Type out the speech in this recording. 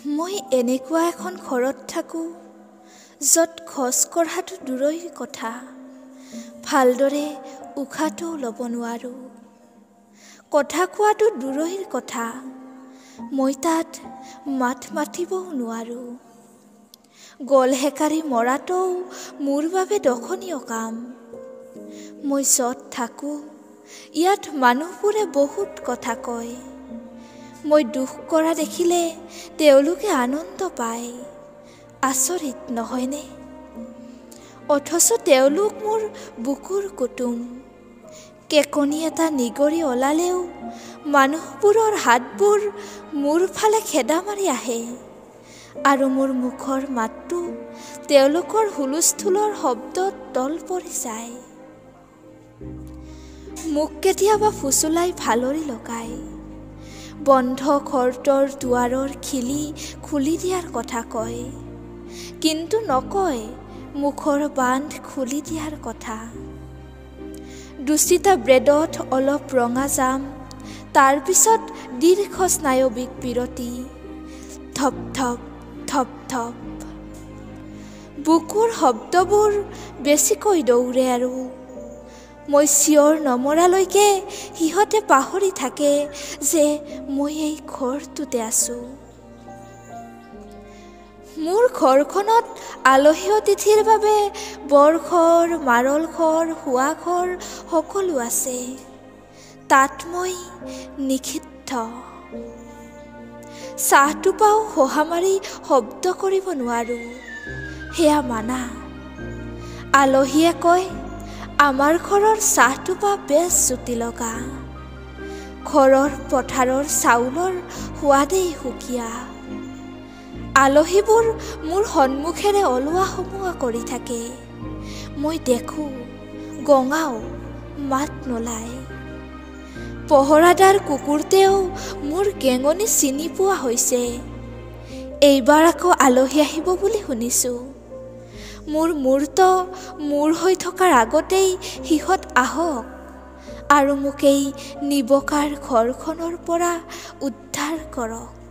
মই এনেকুৱা এখন ঘৰত থাকোঁ য'ত খোজ কঢ়াটো দূৰৈৰ কথা, ভালদৰে উশাহটো ল'ব নোৱাৰোঁ। কথা কোৱাটো দূৰৈৰ কথা, মই তাত মাত মাতিবও নোৱাৰোঁ। গল হেকাৰি মৰাটোও মোৰ বাবে দখনীয় কাম। মই য'ত থাকোঁ ইয়াত মানুহবোৰে বহুত কথা কয়। মই দুখ কৰা দেখিলে তেওঁলোকে আনন্দ পায়। আচৰিত নহয়নে? অথচ তেওঁলোক মোৰ বুকুৰ কুটুম। কেকনি এটা নিগৰি ওলালেও মানুহবোৰৰ হাতবোৰ মোৰ ফালে খেদা মাৰি আহে আৰু মোৰ মুখৰ মাতটো তেওঁলোকৰ হুলস্থুলৰ শব্দত তল পৰি যায়। মোক কেতিয়াবা ফুচুলাই ভালৰি লগায়। বন্ধ ঘৰটোৰ দুৱাৰৰ খিলি খুলি দিয়াৰ কথা কয়, কিন্তু নকয় মুখৰ বান্ধ খুলি দিয়াৰ কথা। দুচিটা ব্ৰেডত অলপ ৰঙা জাম, তাৰ পিছত দীৰ্ঘ স্নায়ৱিক বিৰতি। ধপ ধপ ধপ ধপ। বুকুৰ শব্দবোৰ বেছিকৈ দৌৰে আৰু মই চিঞৰ নমৰালৈকে সিহঁতে পাহৰি থাকে যে মই এই ঘৰটোতে আছোঁ। মোৰ ঘৰখনত আলহী অতিথিৰ বাবে বৰঘৰ, মাৰল ঘৰ, শোৱা ঘৰ সকলো আছে। তাত মই নিষিদ্ধ। চাহটোপাও হহা মাৰি শব্দ কৰিব নোৱাৰোঁ, সেয়া মানা। আলহীয়ে কয় আমাৰ ঘৰৰ চাহটোপা বেছ জুতি লগা। ঘৰৰ পথাৰৰ চাউলৰ সোৱাদেই সুকীয়া। আলহীবোৰ মোৰ সন্মুখেৰে ওলোৱা সোমোৱা কৰি থাকে। মই দেখোঁ, গঙাও, মাত নোলায়। পহৰাদাৰ কুকুৰটোৱেও মোৰ গেঙনি চিনি পোৱা হৈছে। এইবাৰ আকৌ আলহী আহিব বুলি শুনিছোঁ। মোৰ মূৰটো মূৰ হৈ থকাৰ আগতেই সিহঁত আহক আৰু মোক এই নিবকাৰ ঘৰখনৰ পৰা উদ্ধাৰ কৰক।